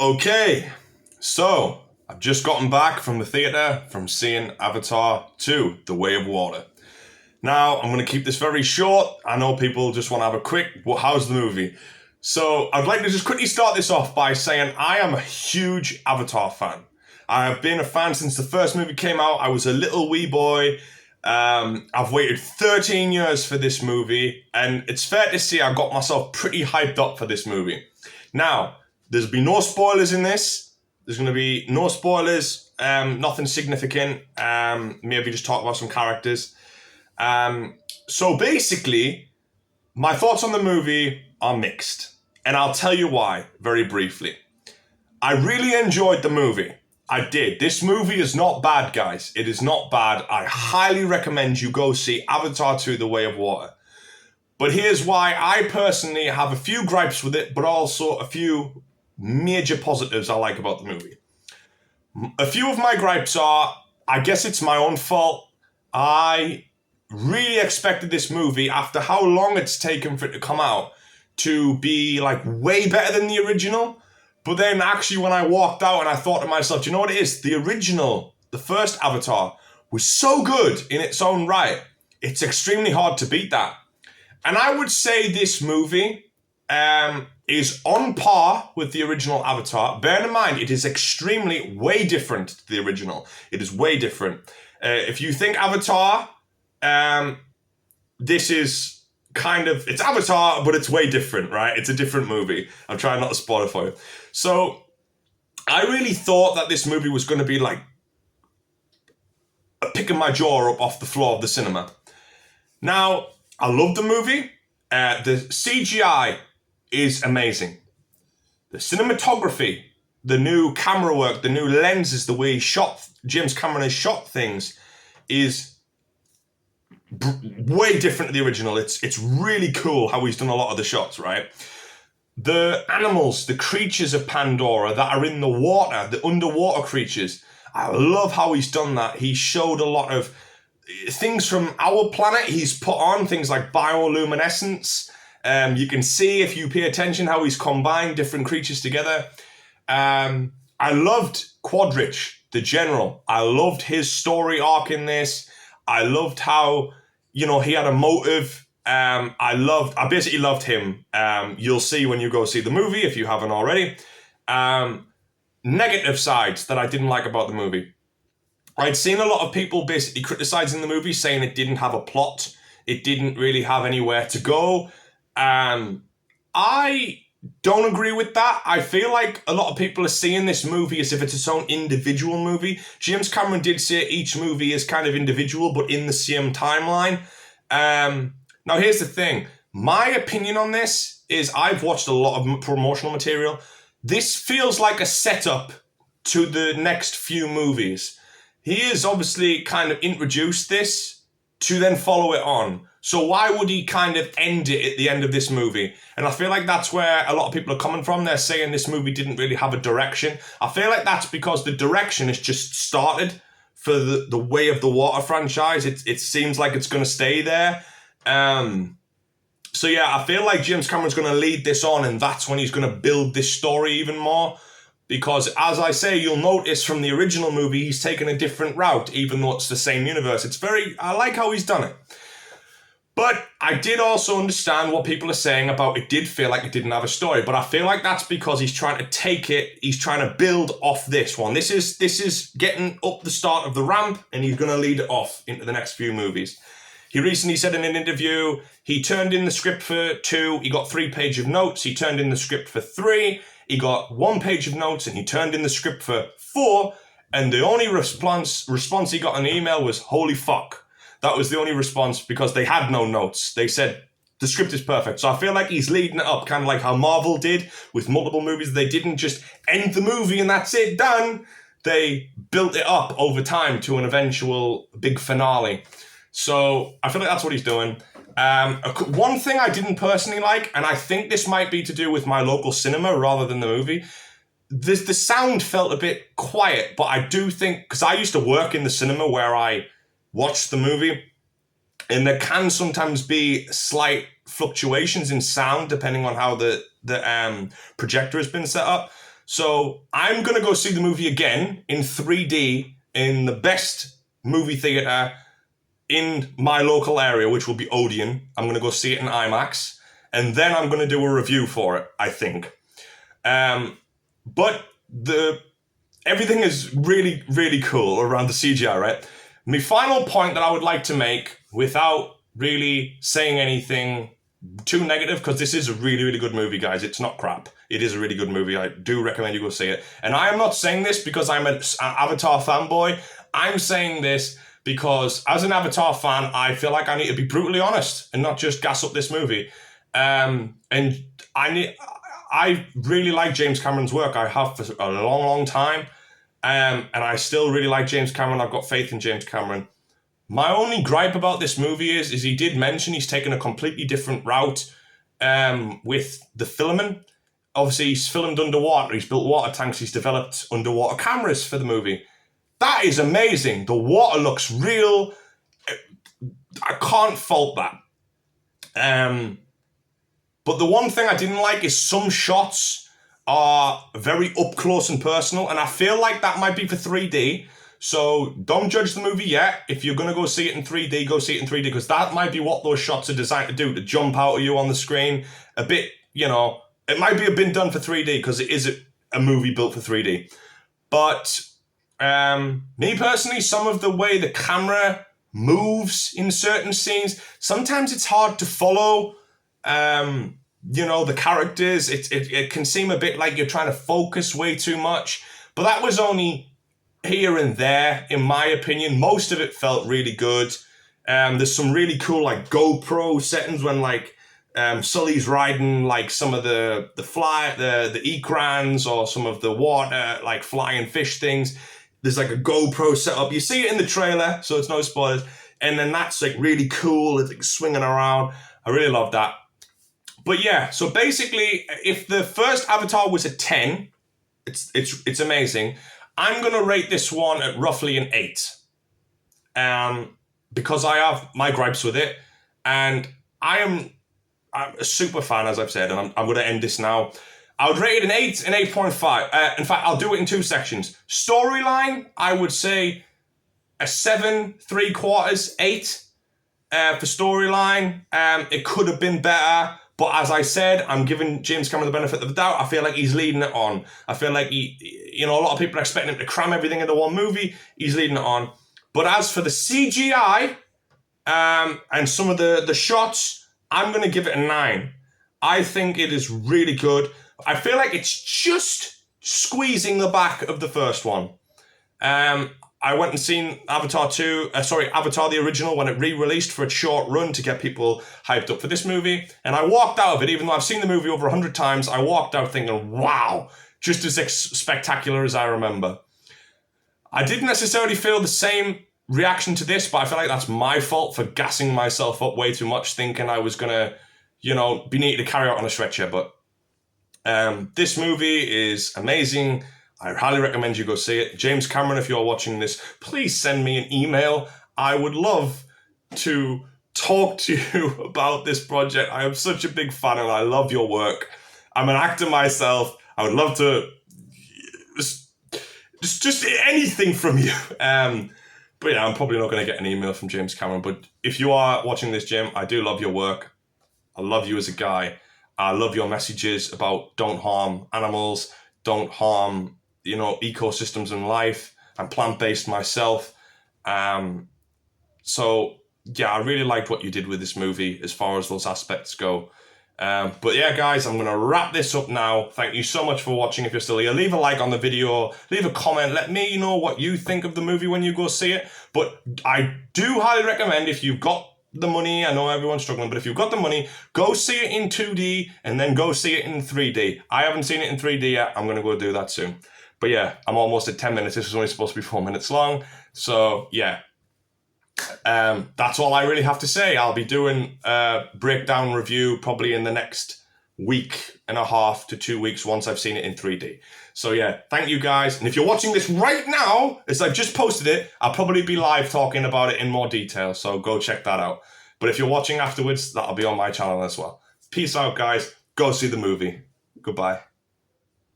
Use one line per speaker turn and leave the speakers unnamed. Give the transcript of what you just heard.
Okay, so I've just gotten back from the theatre from seeing Avatar 2, The Way of Water. Now, I'm going to keep this very short. I know people just want to have a quick, well, how's the movie? So, I'd like to just quickly start this off by saying I am a huge Avatar fan. I have been a fan since the first movie came out. I was a little wee boy. I've waited 13 years for this movie, and it's fair to say I got myself pretty hyped up for this movie. Now, there's been no spoilers in this. There's going to be no spoilers, nothing significant. Maybe just talk about some characters. So basically, my thoughts on the movie are mixed. And I'll tell you why, very briefly. I really enjoyed the movie. I did. This movie is not bad, guys. It is not bad. I highly recommend you go see Avatar 2, The Way of Water. But here's why I personally have a few gripes with it, but also a few major positives I like about the movie. A few of my gripes are, I guess it's my own fault. I really expected this movie, after how long it's taken for it to come out, to be like way better than the original. But then actually when I walked out and I thought to myself, do you know what it is? The original, the first Avatar, was so good in its own right. It's extremely hard to beat that. And I would say this movie is on par with the original Avatar. Bear in mind, it is extremely way different to the original. It is way different. If you think Avatar, this is kind of, it's Avatar, but it's way different, right? It's a different movie. I'm trying not to spoil it for you. So I really thought that this movie was going to be like picking my jaw up off the floor of the cinema. Now, I love the movie. The CGI is amazing. The cinematography, the new camera work, the new lenses, the way James Cameron has shot things is way different to the original. It's really cool how he's done a lot of the shots, right? The animals, the creatures of Pandora that are in the water, the underwater creatures, I love how he's done that. He showed a lot of things from our planet. He's put on things like bioluminescence. You can see, if you pay attention, how he's combined different creatures together. I loved Quadrich, the general. I loved his story arc in this. I loved how, he had a motive. I basically loved him. You'll see when you go see the movie, if you haven't already. Negative sides that I didn't like about the movie. I'd seen a lot of people basically criticizing the movie, saying it didn't have a plot. It didn't really have anywhere to go. I don't agree with that. I feel like a lot of people are seeing this movie as if it's its own individual movie. James Cameron did say each movie is kind of individual, but in the same timeline. Now, here's the thing. My opinion on this is I've watched a lot of promotional material. This feels like a setup to the next few movies. He has obviously kind of introduced this to then follow it on. So why would he kind of end it at the end of this movie? And I feel like that's where a lot of people are coming from. They're saying this movie didn't really have a direction. I feel like that's because the direction has just started for the Way of the Water franchise. It seems like it's going to stay there. So yeah, I feel like James Cameron's going to lead this on, and that's when he's going to build this story even more. Because, as I say, you'll notice from the original movie, he's taken a different route, even though it's the same universe. I like how he's done it. But I did also understand what people are saying about it did feel like it didn't have a story. But I feel like that's because he's trying to build off this one. This is getting up the start of the ramp, and he's going to lead it off into the next few movies. He recently said in an interview, he turned in the script for 2, he got 3 pages of notes, he turned in the script for 3, he got 1 page of notes, and he turned in the script for 4, and the only response he got on the email was, holy fuck. That was the only response, because they had no notes. They said, the script is perfect. So I feel like he's leading it up, kind of like how Marvel did with multiple movies. They didn't just end the movie and that's it, done. They built it up over time to an eventual big finale. So I feel like that's what he's doing. One thing I didn't personally like, and I think this might be to do with my local cinema rather than the movie, the sound felt a bit quiet, but I do think, because I used to work in the cinema where I watched the movie, and there can sometimes be slight fluctuations in sound depending on how the projector has been set up. So I'm going to go see the movie again in 3D in the best movie theatre in my local area, which will be Odeon. I'm going to go see it in IMAX. And then I'm going to do a review for it, I think. But everything is really, really cool around the CGI, right? My final point that I would like to make, without really saying anything too negative, because this is a really, really good movie, guys. It's not crap. It is a really good movie. I do recommend you go see it. And I am not saying this because I'm an Avatar fanboy. I'm saying this because as an Avatar fan, I feel like I need to be brutally honest and not just gas up this movie. And I really like James Cameron's work. I have for a long, long time. And I still really like James Cameron. I've got faith in James Cameron. My only gripe about this movie is he did mention he's taken a completely different route with the filming. Obviously, he's filmed underwater. He's built water tanks. He's developed underwater cameras for the movie. That is amazing. The water looks real. I can't fault that. But the one thing I didn't like is some shots are very up close and personal, and I feel like that might be for 3D. So don't judge the movie yet. If you're going to go see it in 3D, go see it in 3D, because that might be what those shots are designed to do, to jump out of you on the screen. A bit, it might be a bit done for 3D because it is a movie built for 3D. But me personally, some of the way the camera moves in certain scenes, sometimes it's hard to follow, the characters. It can seem a bit like you're trying to focus way too much. But that was only here and there, in my opinion. Most of it felt really good. There's some really cool like GoPro settings when Sully's riding like some of the ekrans or some of the water like flying fish things. There's like a GoPro setup. You see it in the trailer, so it's no spoilers. And then that's like really cool. It's like swinging around. I really love that. But yeah, so basically, if the first Avatar was a 10, it's amazing. I'm going to rate this one at roughly an 8. Because I have my gripes with it. And I'm a super fan, as I've said, and I'm going to end this now. I would rate it an 8, an 8.5. In fact, I'll do it in 2 sections. Storyline, I would say a 7, 3/4, 8 for storyline. It could have been better. But as I said, I'm giving James Cameron the benefit of the doubt. I feel like he's leading it on. I feel like a lot of people are expecting him to cram everything into one movie. He's leading it on. But as for the CGI and some of the shots, I'm going to give it a 9. I think it is really good. I feel like it's just squeezing the back of the first one. I went and seen Avatar the original, when it re-released for its short run to get people hyped up for this movie. And I walked out of it, even though I've seen the movie over 100 times, I walked out thinking, wow, just as spectacular as I remember. I didn't necessarily feel the same reaction to this, but I feel like that's my fault for gassing myself up way too much, thinking I was going to, be needed to carry out on a stretcher. But this movie is amazing. I highly recommend you go see it. James Cameron, if you're watching this, please send me an email. I would love to talk to you about this project. I am such a big fan and I love your work. I'm an actor myself. I would love to just anything from you. But yeah, I'm probably not going to get an email from James Cameron. But if you are watching this, Jim, I do love your work. I love you as a guy. I love your messages about don't harm animals, don't harm ecosystems and life. I'm plant-based myself. So yeah, I really liked what you did with this movie as far as those aspects go. But yeah, guys, I'm going to wrap this up now. Thank you so much for watching. If you're still here, leave a like on the video, leave a comment, let me know what you think of the movie when you go see it. But I do highly recommend, if you've got the money, I know everyone's struggling, but if you've got the money, go see it in 2D and then go see it in 3D. I haven't seen it in 3D yet. I'm going to go do that soon. But yeah, I'm almost at 10 minutes. This was only supposed to be 4 minutes long. So yeah, that's all I really have to say. I'll be doing a breakdown review probably in the next week and a half to 2 weeks once I've seen it in 3D. So yeah, thank you guys. And if you're watching this right now, as I've just posted it, I'll probably be live talking about it in more detail. So go check that out. But if you're watching afterwards, that'll be on my channel as well. Peace out, guys. Go see the movie. Goodbye.